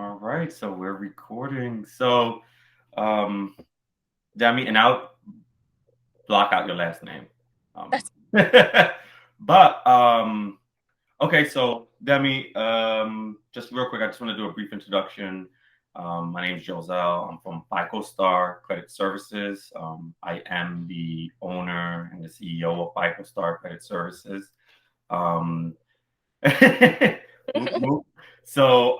All right, so we're recording. So, um, Demi, and I'll block out your last name. Um, That's but okay, so Demi, just real quick, I just want to do a brief introduction. My name is Joselle. I'm from Ficostar Credit Services. I am the owner and the CEO of Ficostar Credit Services. Um, whoop, whoop. So,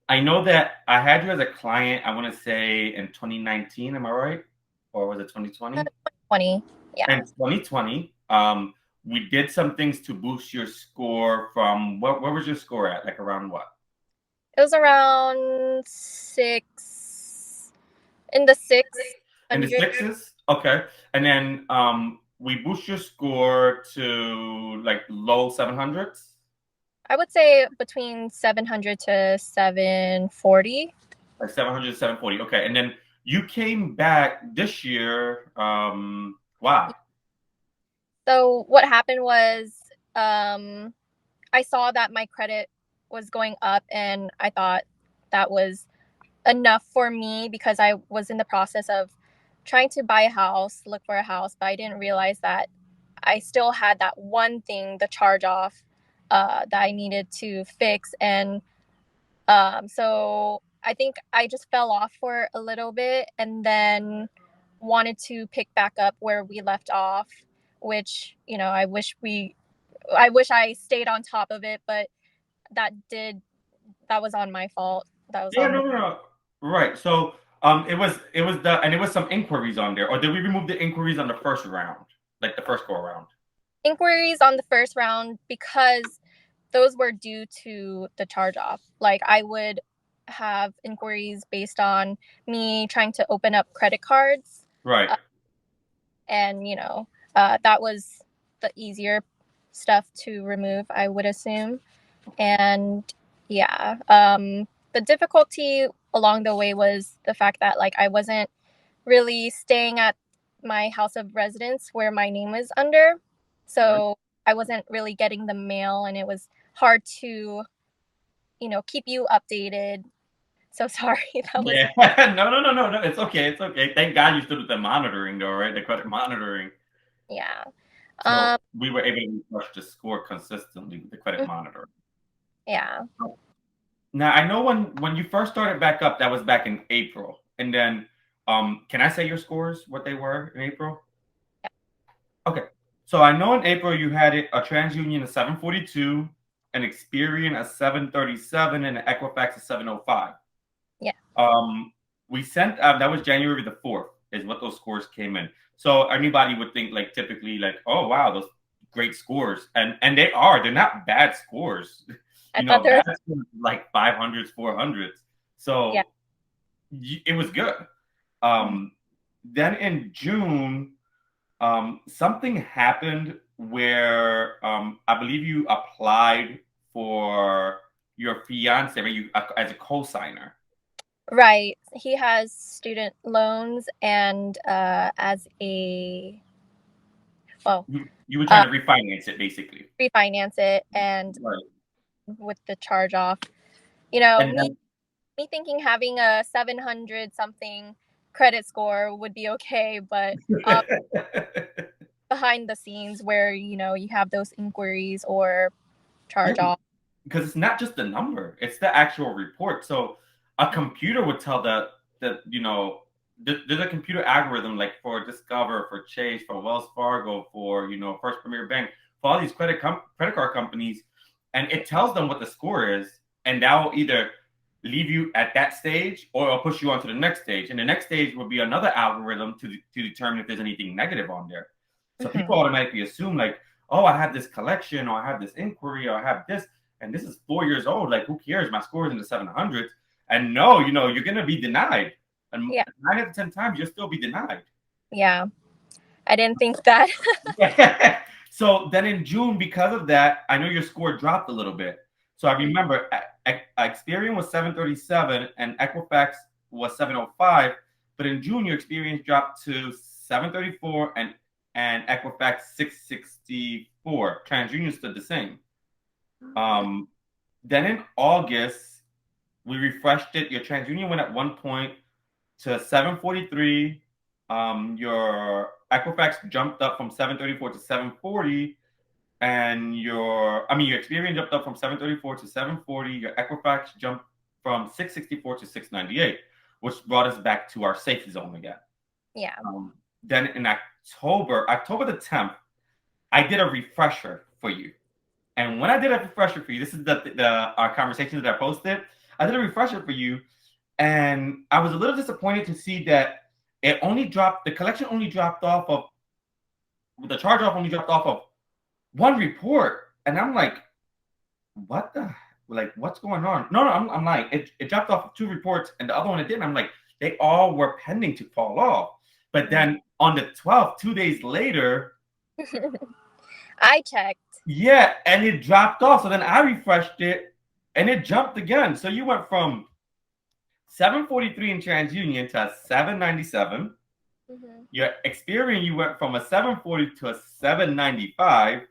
I know that I had you as a client, I want to say in 2019, am I right? Or was it 2020? 20. Yeah. And 2020, we did some things to boost your score from what was your score at? Like around what? It was around in the In the 600. sixes? Okay. And then we boost your score to like low 700s? I would say between 700 to 740. Like 700, 740. Okay. And then you came back this year. Wow. So what happened was um, I saw that my credit was going up, and I thought that was enough for me because I was in the process of trying to buy a house, look for a house, but I didn't realize that I still had that one thing, the charge off, that I needed to fix. And so I think I just fell off for a little bit and then wanted to pick back up where we left off, which, I wish I stayed on top of it, but that did, that was on my fault. That was Yeah, on me. no, no, no. Right. So it was the and it was some inquiries on there. Or did we remove the inquiries on the first round? Like the first go around? Inquiries on the first round because those were due to the charge off. Like I would have inquiries based on me trying to open up credit cards, Right. uh, and that was the easier stuff to remove, I would assume. And yeah, the difficulty along the way was the fact that like I wasn't really staying at my house of residence where my name was under. Right. So I wasn't really getting the mail, and it was hard to, keep you updated. So sorry. That was, Yeah. No, no, no, no, no. It's okay. It's okay. Thank God you stood with the monitoring though, right? The credit monitoring. yeah. So Um, we were able to refresh the score consistently with the credit monitoring. yeah. Now I know when you first started back up, that was back in April. And then can I say your scores, what they were in April? Okay. So I know in April you had it a TransUnion a 742, an Experian a 737, and an Equifax a 705. Yeah. Um, we sent that was January the 4th is what those scores came in. So anybody would think like typically like, oh wow, those great scores. And they're not bad scores. I thought A there bad was, score is like 500s, 400s. yeah. So it was good. Mhm. Um, then in June, something happened where I believe you applied for your fiance as a co-signer. Right. He has student loans, and as a, well, You were trying uh, to refinance it basically. refinance it, and Right. with the charge off, you know, And me then me thinking having a 700 something credit score would be okay, but behind the scenes where you have those inquiries or yeah, charge off. because it's not just the number, it's the actual report. So a Mhm. computer would tell that there's a computer algorithm like for Discover, for Chase, for Wells Fargo, for First Premier Bank, for all these credit card companies, and it tells them what the score is, and that will either leave you at that stage or it'll push you on to the next stage. And the next stage will be another algorithm to determine if there's anything negative on there. So people Mhm. automatically assume like, oh, I have this collection, or I have this inquiry, or I have this, and this is 4 years old. Like, who cares? My score is in the 700s. And no, you're gonna be denied. And Yeah. 9 out of 10 times, you'll still be denied. Yeah. I didn't think that. Yeah. So then in June, because of that, I know your score dropped a little bit. So I remember Experian was 737 and Equifax was 705. But in June, your experience dropped to 734 and Equifax 664. TransUnion stood the same. Um, then in August, we refreshed it. Your TransUnion went at one point to 743. Your Equifax jumped up from 734 to 740, and your Experian jumped up from 734 to 740. Your Equifax jumped from 664 to 698, which brought us back to our safe zone again. Yeah. Then in October the 10th, I did a refresher for you. And when I did a refresher for you, this is our conversation that I posted. I did a refresher for you, and I was a little disappointed to see that the collection only dropped off of, the charge off only dropped off of one report. And I'm like, what's going on? No, I'm lying. It dropped off of two reports, and the other one it didn't. I'm like, they all were pending to fall off. But then on the 12th, 2 days later, I checked. yeah, and it dropped off. So then I refreshed it, and it jumped again. So you went from 743 in TransUnion to a 797. Your Experian, you went from a 740 to a 795,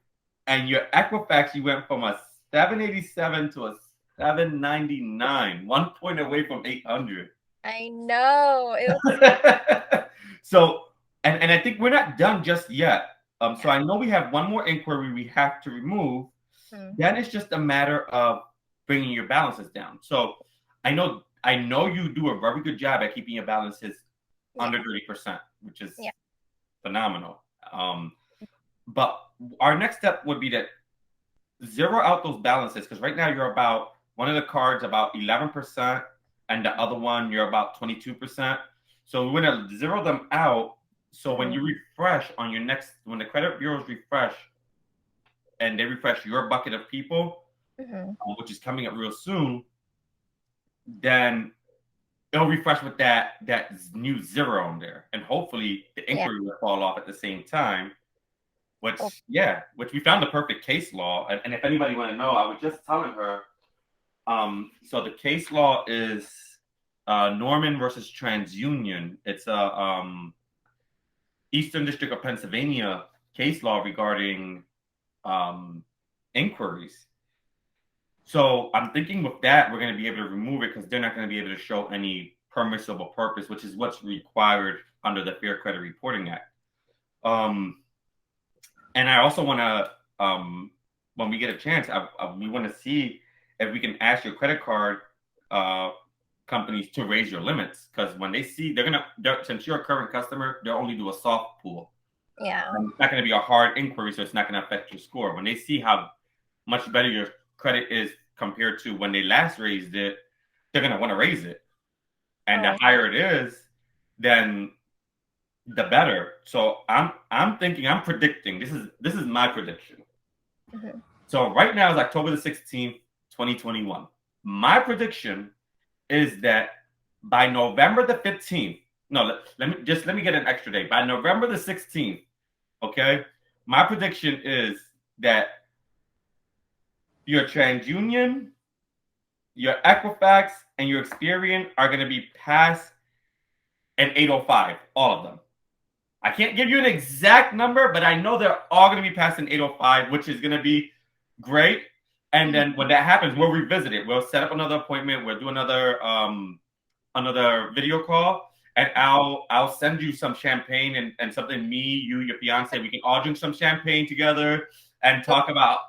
and your Equifax, you went from a 787 to a 799, 1 point away from 800. I know. It was So, and I think we're not done just yet. So I know we have one more inquiry we have to remove. Then it's just a matter of bringing your balances down. So I know you do a very good job at keeping your balances under 30%, which is phenomenal. But our next step would be to zero out those balances, because right now you're about, one of the cards about 11%, and the other one you're about 22%. So we're going to zero them out. So when you refresh on your when the credit bureaus refresh, and they refresh your bucket of people, which is coming up real soon, then it'll refresh with that new zero on there, and hopefully the inquiry will fall off at the same time. Which we found the perfect case law, and if anybody want to know, I was just telling her. So the case law is Norman versus TransUnion. It's a Eastern District of Pennsylvania case law regarding inquiries. So I'm thinking with that, we're going to be able to remove it, because they're not going to be able to show any permissible purpose, which is what's required under the Fair Credit Reporting Act. And I also want to, when we get a chance, we want to see if we can ask your credit card companies to raise your limits, because when they see, since you're a current customer, they'll only do a soft pool. Yeah. And it's not going to be a hard inquiry, so it's not going to affect your score. When they see how much better your credit is compared to when they last raised it, they're going to want to raise it. And the higher it is, then the better. So I'm predicting, this is my prediction. So right now is October the 16th, 2021. My prediction is that by November the 15th, let me get an extra day. By November the 16th, okay, my prediction is that your TransUnion, your Equifax, and your Experian are going to be past an 805, all of them. I can't give you an exact number, but I know they're all going to be past an 805, which is going to be great. And then when that happens, we'll revisit it. We'll set up another appointment. We'll do another video call, and I'll send you some champagne and something. Me, you, your fiance, we can all drink some champagne together and talk about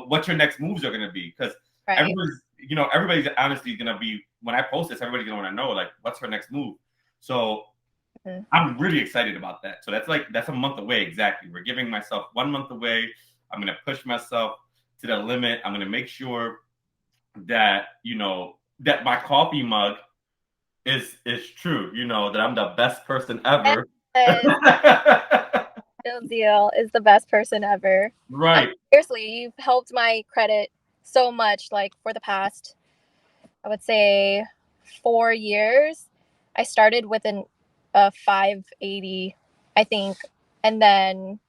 what your next moves are going to be, because everybody's honestly going to be, when I post this, everybody's going to want to know, like, what's her next move. So I'm really excited about that. So that's a month away exactly. We're giving myself 1 month away. I'm going to push myself to the limit. I'm going to make sure that that my coffee mug is true. That I'm the best person ever. Real deal is the best person ever. Right. Seriously, you've helped my credit so much. Like, for the past, I would say, 4 years, I started with a 580, I think, and then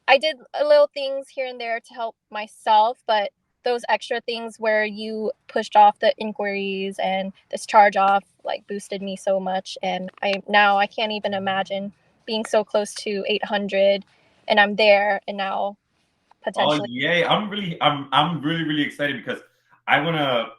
I did little things here and there to help myself, but those extra things where you pushed off the inquiries and this charge off boosted me so much. And I can't even imagine being so close to 800, and I'm there, and now potentially. Oh, yay. I'm really excited, because I want to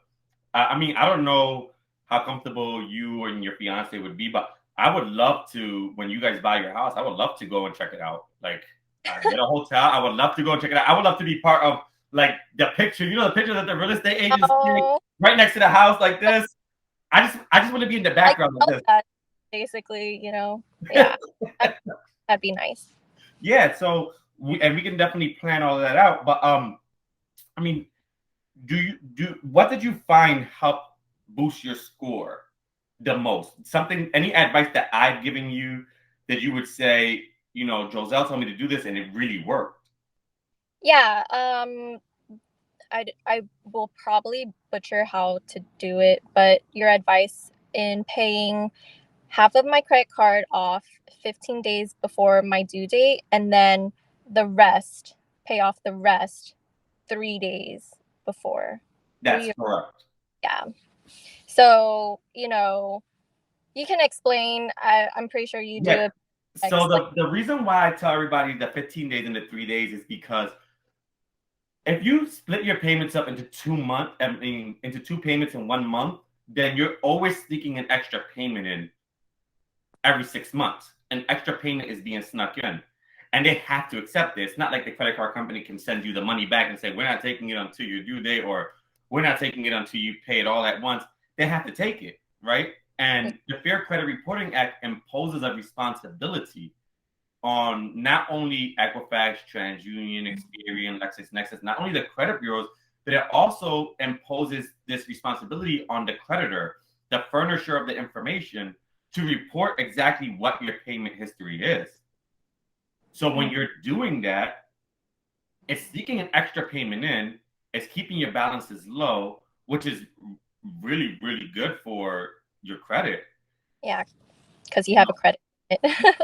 I mean, I don't know how comfortable you and your fiance would be, but I would love to, when you guys buy your house, I would love to go and check it out. Like, get a hotel. I would love to go and check it out. I would love to be part of like the picture. You know, the picture that the real estate agents take Oh, right next to the house like this. I just want to be in the like background like that, basically, Yeah, that, that'd be nice. yeah. So we can definitely plan all of that out. But I mean, what did you find help boost your score the most? Something, any advice that I've given you that you would say, Joselle told me to do this and it really worked. Yeah, I will probably butcher how to do it, but your advice in paying half of my credit card off 15 days before my due date, and then pay off the rest 3 days before. That's Three, correct. yeah. So, you can explain. I'm pretty sure you do Yeah. it. So the reason why I tell everybody the 15 days and the 3 days is because if you split your payments up into 2 months, I mean, into two payments in 1 month, then you're always sneaking an extra payment in every 6 months. An extra payment is being snuck in. And they have to accept it. It's not like the credit card company can send you the money back and say, we're not taking it until your due date, or we're not taking it until you pay it all at once. They have to take it, right? And the Fair Credit Reporting Act imposes a responsibility on not only Equifax, TransUnion, Experian, LexisNexis, not only the credit bureaus, but it also imposes this responsibility on the creditor, the furnisher of the information, to report exactly what your payment history is. So when you're doing that, it's sneaking an extra payment in, it's keeping your balances low, which is really, really good for your credit. Yeah, because you have a credit.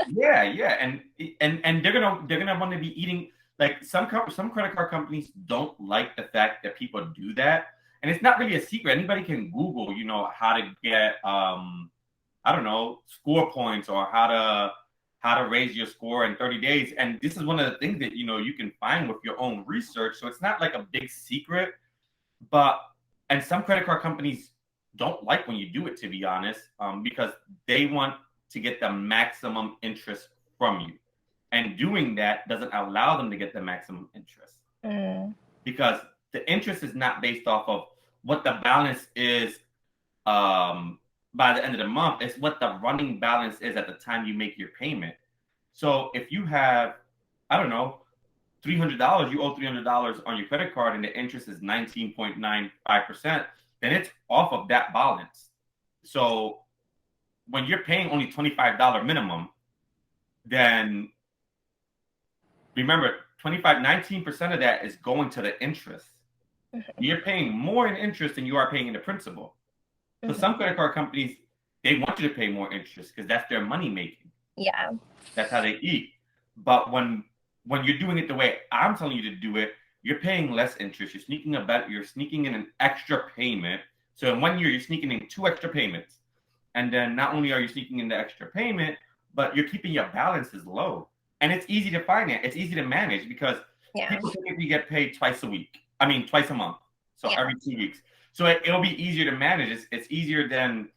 Yeah, and they're gonna want to be eating, like some credit card companies don't like the fact that people do that, and it's not really a secret. Anybody can Google, how to get I don't know, score points, or how to raise your score in 30 days. And this is one of the things that you can find with your own research. So it's not like a big secret, but and some credit card companies don't like when you do it, to be honest, because they want to get the maximum interest from you. And doing that doesn't allow them to get the maximum interest because the interest is not based off of what the balance is by the end of the month. It's what the running balance is at the time you make your payment. So if you have, I don't know, $300, you owe $300 on your credit card, and the interest is 19.95%, then it's off of that balance. So when you're paying only $25 minimum, then remember 19% of that is going to the interest. You're paying more in interest than you are paying in the principal. So some credit card companies, they want you to pay more interest because that's their money making. Yeah. That's how they eat. But when you're doing it the way I'm telling you to do it, you're paying less interest. You're sneaking in an extra payment. So in 1 year, you're sneaking in 2 extra payments. And then not only are you sneaking in the extra payment, but you're keeping your balances low. And it's easy to finance. It's easy to manage because people typically get paid twice a month. So every 2 weeks. So it'll be easier to manage. It's easier than,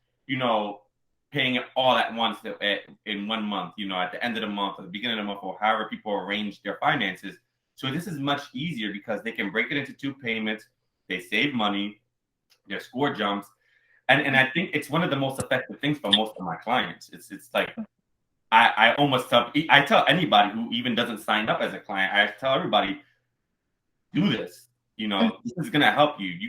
paying it all at once in 1 month, at the end of the month, at the beginning of the month, or however people arrange their finances. So this is much easier because they can break it into 2 payments. They save money. Their score jumps. And I think it's one of the most effective things for most of my clients. It's like I tell anybody who even doesn't sign up as a client, I tell everybody, do this. This is gonna help you. If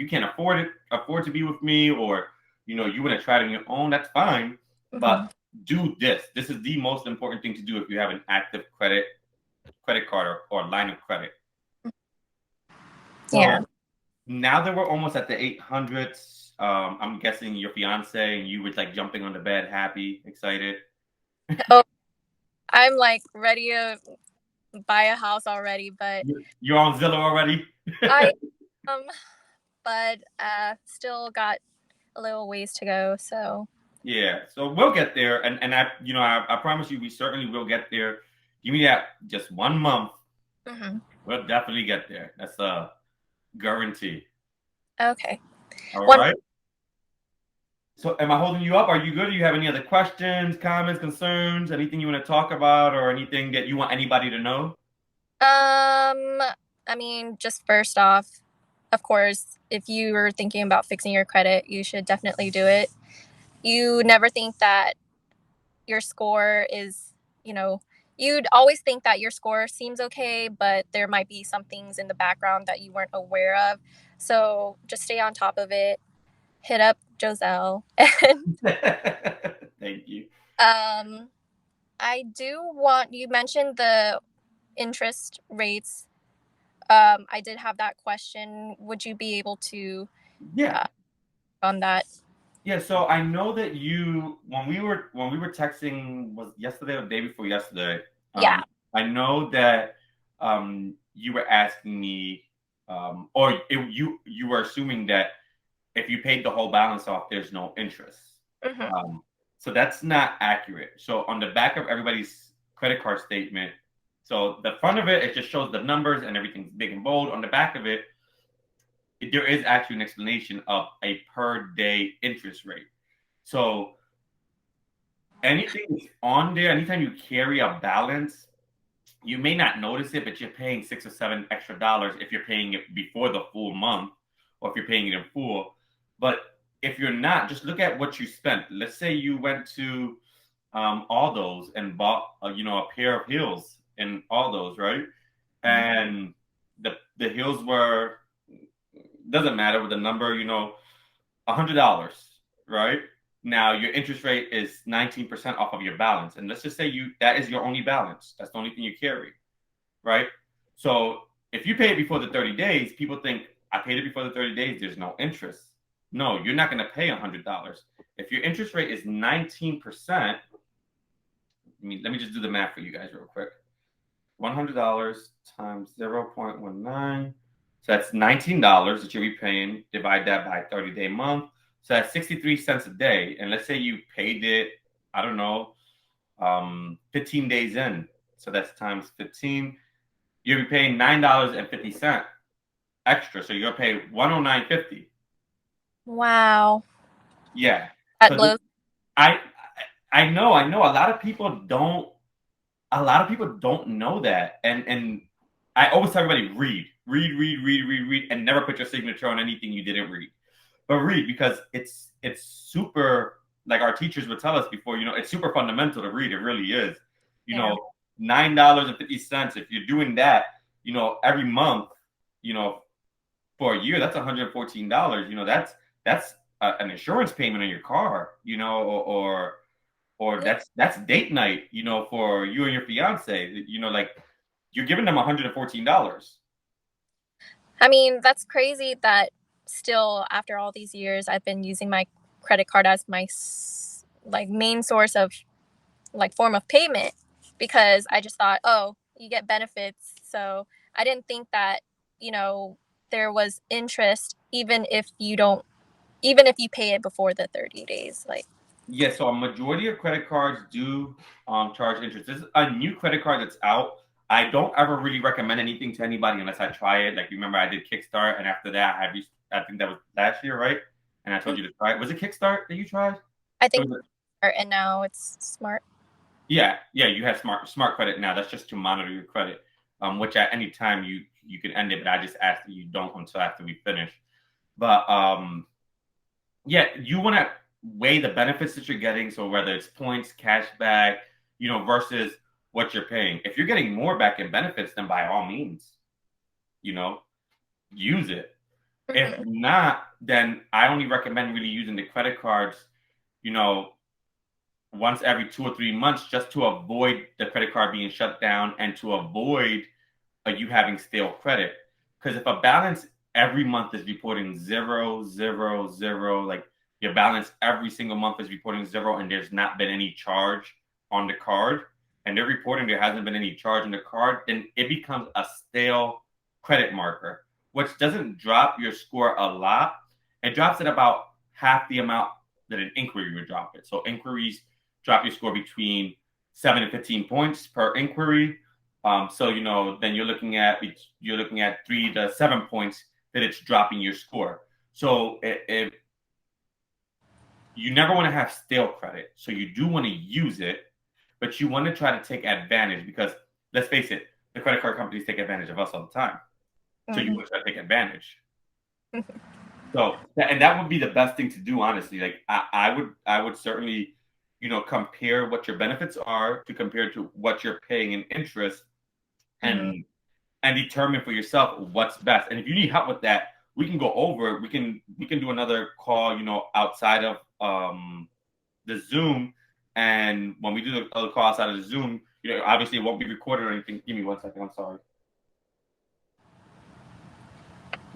you can't afford to be with me, or you want to try it on your own, that's fine. But do this. This is the most important thing to do if you have an active credit card or line of credit. So now that we're almost at the 800s, I'm guessing your fiance and you were like jumping on the bed, happy, excited. Oh, I'm like ready to buy a house already, but you're on Zillow already. I but still got a little ways to go. So yeah, so we'll get there, and I promise you, we certainly will get there. Give me that just 1 month. We'll definitely get there. That's a guarantee. Okay. All One, right. So am I holding you up? Are you good? Do you have any other questions, comments, concerns, anything you want to talk about, or anything that you want anybody to know? I mean, just first off, of course, if you were thinking about fixing your credit, you should definitely do it. You never think that your score is, you know, you'd always think that your score seems okay, but there might be some things in the background that you weren't aware of. So just stay on top of it. Hit up Joselle. And Thank you. um, I do want you mentioned the interest rates. I did have that question. Would you be able to Yeah. uh, on that? Yeah, so I know that you when we were texting was yesterday or the day before yesterday. Yeah. I know that you were asking me you were assuming that if you paid the whole balance off, there's no interest. Hmm. Um, so that's not accurate. So on the back of everybody's credit card statement, so the front of it, it just shows the numbers and everything's big and bold. On the back of it, there is actually an explanation of a per day interest rate. So anything that's on there, anytime you carry a balance, you may not notice it, but you're paying $6 or $7 extra if you're paying it before the full month or if you're paying it in full. But if you're not, just look at what you spent. Let's say you went to all those and bought a pair of heels in all those, right? And the heels were, doesn't matter with the number, $100, right? Now your interest rate is 19% off of your balance. And let's just say that is your only balance. That's the only thing you carry, right? So if you pay it before the 30 days, people think I paid it before the 30 days, there's no interest. No, you're not going to pay $100. If your interest rate is 19%, let me just do the math for you guys real quick. $100 times 0.19. So that's $19 that you'll be paying. Divide that by 30-day month. So that's 63 cents a day. And let's say you paid it, I don't know, 15 days in. So that's times 15. You'll be paying $9.50 extra. So you're going to pay 109.50. Wow. Yeah. That So blows. I I know. A lot of people don't know that. And I always tell everybody read, and never put your signature on anything you didn't read. But read because it's super, like our teachers would tell us before, it's super fundamental to read. It really is. You Yeah. know, $9.50. If you're doing that, every month, you know, for a year, that's $114. That's an insurance payment on your car, or Yeah. that's date night, for you and your fiance. Like you're giving them $114. I mean, that's crazy that still after all these years, I've been using my credit card as my like main source of like form of payment because I just thought, oh, you get benefits. So I didn't think that, you know, there was interest even if you pay it before the 30 days. Like, Yeah, so a majority of credit cards do charge interest. This is a new credit card that's out. I don't ever really recommend anything to anybody unless I try it. Like, remember, I did Kickstart, and after that, I think that was last year, right? And I told you to try it. Was it Kickstart that you tried? I Or think, was it- and now it's smart. Yeah, you have smart credit now. That's just to monitor your credit, which at any time you can end it, but I just ask that you don't until after we finish. But yeah, you want to weigh the benefits that you're getting. So whether it's points, cash back, versus what you're paying. If you're getting more back in benefits, then by all means, you know, use it. If Hmm. not, then I only recommend really using the credit cards, you know, once every 2 or 3 months just to avoid the credit card being shut down and to avoid you having stale credit. Because if a balance every month is reporting zero, zero, zero, like your balance every single month is reporting zero, and there's not been any charge on the card, and they're reporting there hasn't been any charge on the card, then it becomes a stale credit marker, which doesn't drop your score a lot. It drops it about half the amount that an inquiry would drop it. So inquiries drop your score between 7 and 15 points per inquiry. So then you're looking at 3 to 7 points that it's dropping your score. So if you never want to have stale credit, so you do want to use it, but you want to try to take advantage because let's face it, the credit card companies take advantage of us all the time. So you Mhm. want to try to take advantage. So and that would be the best thing to do, honestly. Like I would certainly, compare what your benefits are to compare to what you're paying in interest Mhm. and determine for yourself what's best. And if you need help with that, we can go over it. We can do another call, outside of the Zoom. And when we do the other call outside of the Zoom, obviously it won't be recorded or anything. Give me 1 second. I'm sorry.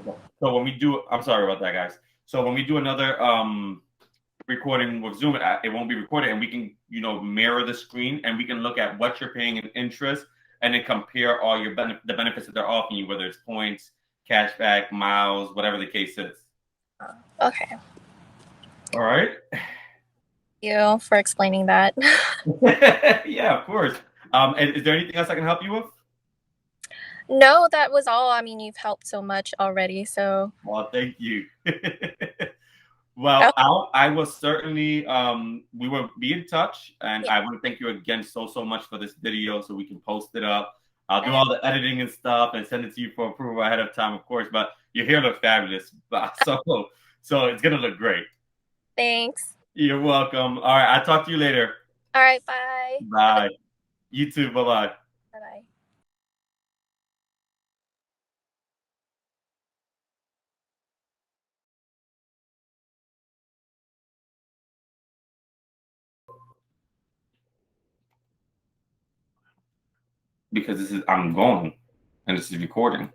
Okay. So when we do, I'm sorry about that, guys. So when we do another recording with Zoom, it won't be recorded, and we can, mirror the screen, and we can look at what you're paying in interest, and then compare all your the benefits that they're offering you, whether it's points, cashback, miles, whatever the case is. Okay. All right. Thank you for explaining that. Yeah, of course. And is there anything else I can help you with? No, that was all. I mean, you've helped so much already. So, Well, thank you. Well, oh, I will certainly we will be in touch, and yeah. I want to thank you again so much for this video so we can post it up. I'll do Uh, all the editing and stuff and send it to you for approval ahead of time, of course. But your hair looks fabulous, so it's gonna look great. Thanks. You're welcome. All right, I'll talk to you later. All right. Bye. Have a Bye. You too. Bye bye. bye. Bye. Because I'm going, and this is recording.